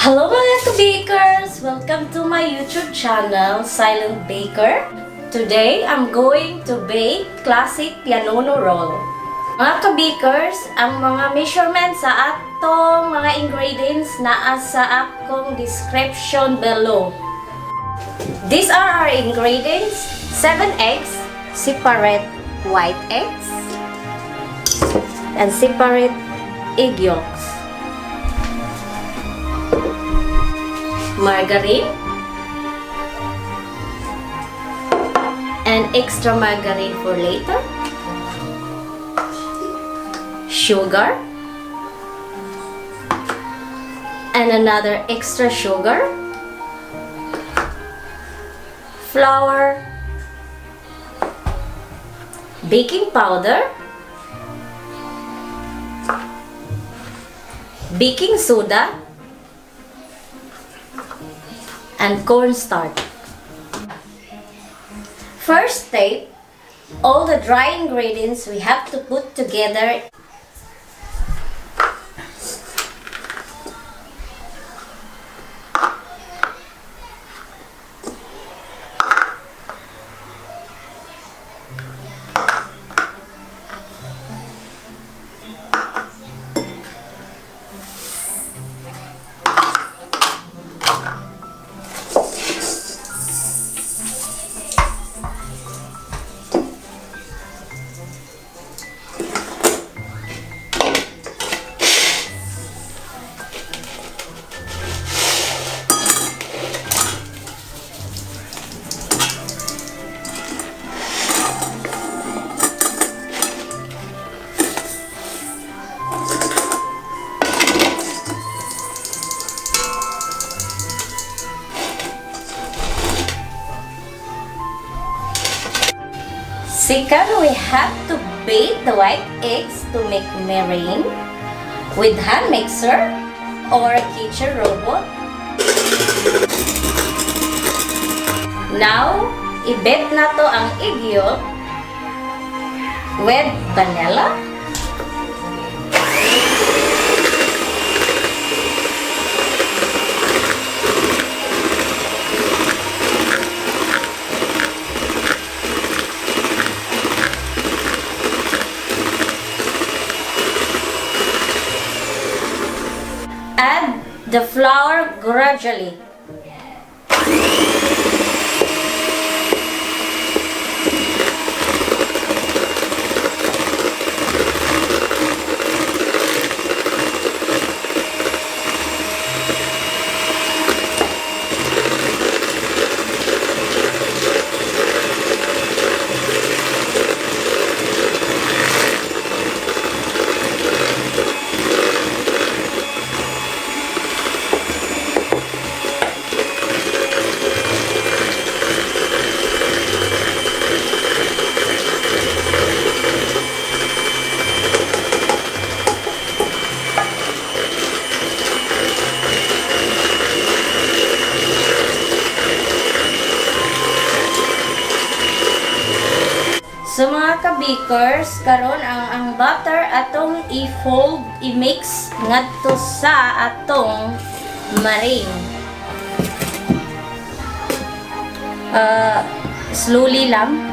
Hello mga ka-bakers! Welcome to my YouTube channel, Silent Baker. Today, I'm going to bake classic pianono roll. Mga ka-bakers, ang mga measurements sa atong mga ingredients na sa akong description below. These are our ingredients: 7 eggs, separate white eggs, and separate egg yolks. Margarine and extra margarine for later, sugar and another extra sugar, flour, baking powder, baking soda, and cornstarch. First step, all the dry ingredients we have to put together. Second, we have to beat the white eggs to make margarine with hand mixer or kitchen robot. Now, i-beat na to ang egg yolk with vanilla, add the flour gradually. So mga ka-bakers, karon ang butter atong i-fold, i-mix ngadto sa atong marine. Slowly lang.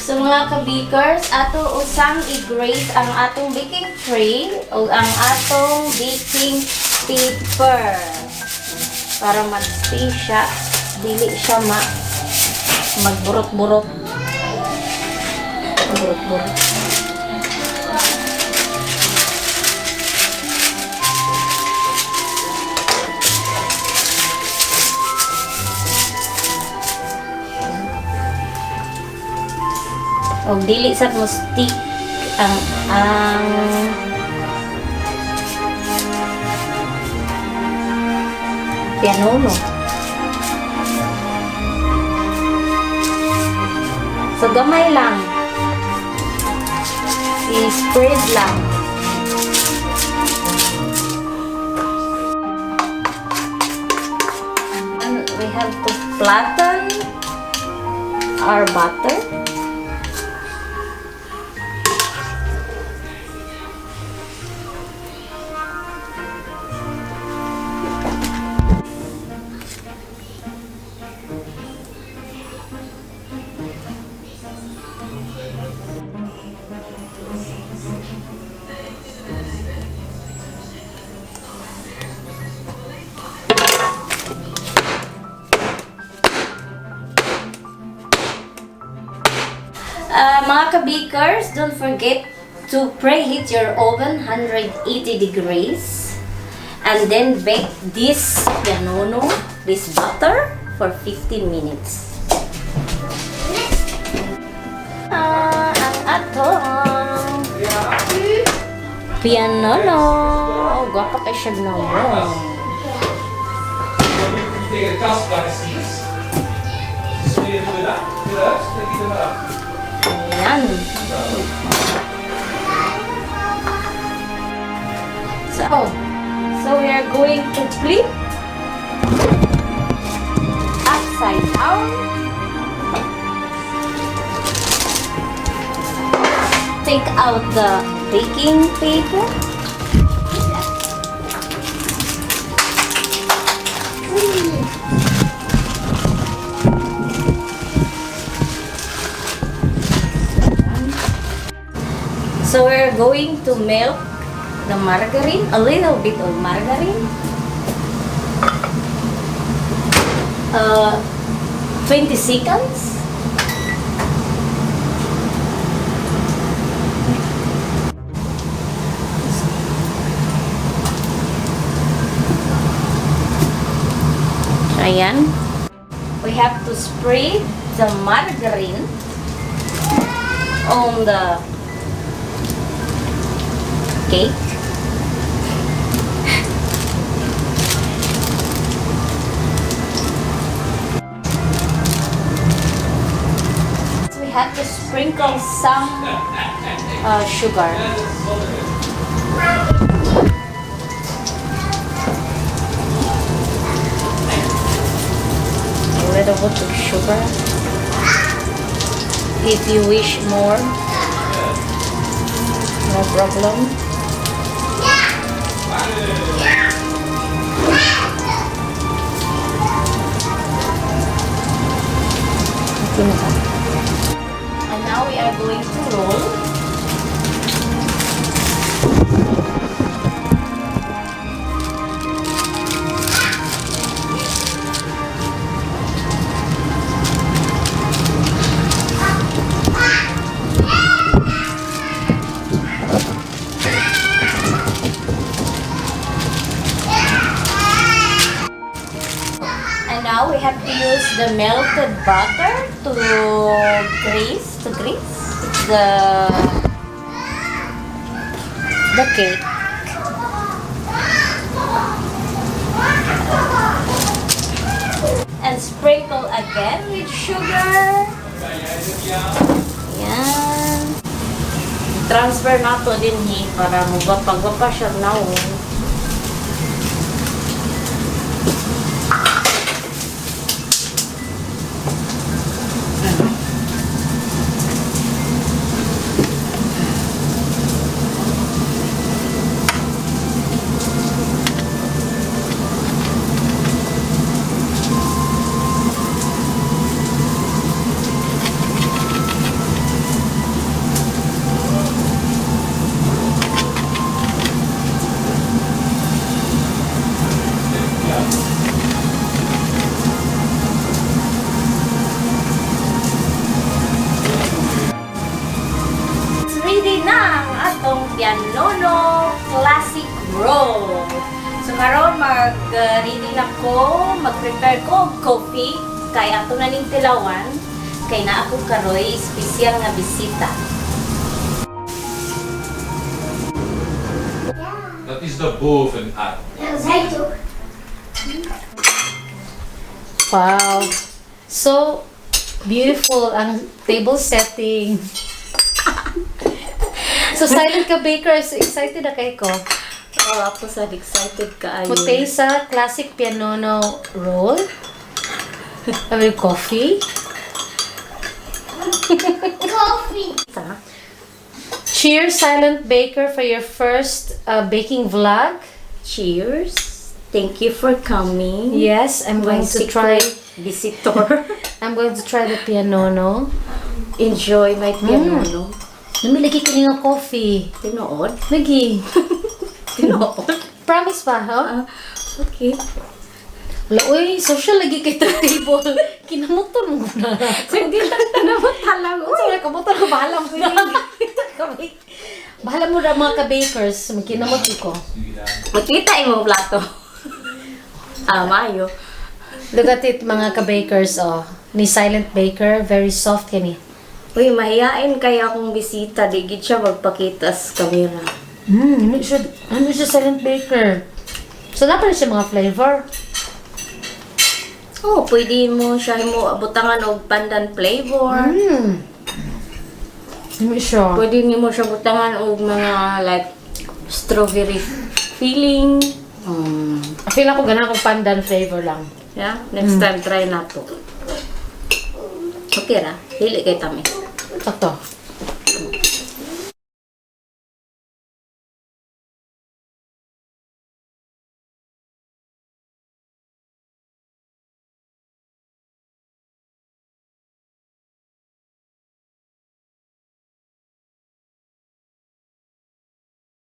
So mga ka-bakers, ato usang i-grate ang atong baking tray o ang atong baking paper para mag-stay siya, dili siya magburot-burot. Burot-burot. O dili sa mo stick ang pianono. So gamay lang. I-spread lang. And we have to flatten our butter. Mga ka-bakers, don't forget to preheat your oven 180 degrees and then bake this pianono, this butter, for 15 minutes. Ang atong pianono. Oh, gwapa kay siya naman. Ayan. So we are going to flip upside down. Take out the baking paper. So we're going to melt the margarine, a little bit of margarine. 20 seconds. Ayan. We have to spread the margarine on the cake. So we have to sprinkle some sugar. A little bit of sugar. If you wish more, no problem. And now we are going to roll. And now we have to use the melted butter to grease the cake. And sprinkle again with sugar. Yan. Transfer na to din para magwapa siya now. atong pianono classic roll. So karon mag-ready na ko, mag-prepare ko og coffee kay ato na ning tilawan kay na ako karoy espesyal nga bisita. Dat is de boven aan. Wow. So beautiful ang table setting. So silent ka bakers, excited na kayo ko. Oh, ako sad excited kaayo. Mutesa classic pianono roll. Have coffee. Ta. Cheers, silent baker, for your first baking vlog. Cheers. Thank you for coming. Yes, I'm going to try. Visitor. I'm going to try the pianono. Enjoy my pianono. Namilagi ka ng coffee. Tinood? Lagi. Tinood? Promise pa, ha? Okay. Wala, uy, social lagi kay table. Kinamuton mo na. Hindi lang naman talaga. Sorry, kamuton ko. Bahala mo. Bahala mo na mga ka-bakers. Magkinamuton ko. Makita yung mga plato. Mayo. Look at it, mga ka-bakers, oh. Ni Silent Baker, very soft kani. Uy, mahihain kaya akong bisita. Digid siya magpakita sa camera. Ano siya Silent Baker? So, dapat siya mga flavor. Oh, pwede mo siya mo butangan og pandan flavor. Ano siya? Pwede mo siya butangan og mga like strawberry filling. Feel ako ganun kung pandan flavor lang. Yeah, next time try na to. Okay ra, dili kay tami. Sakto.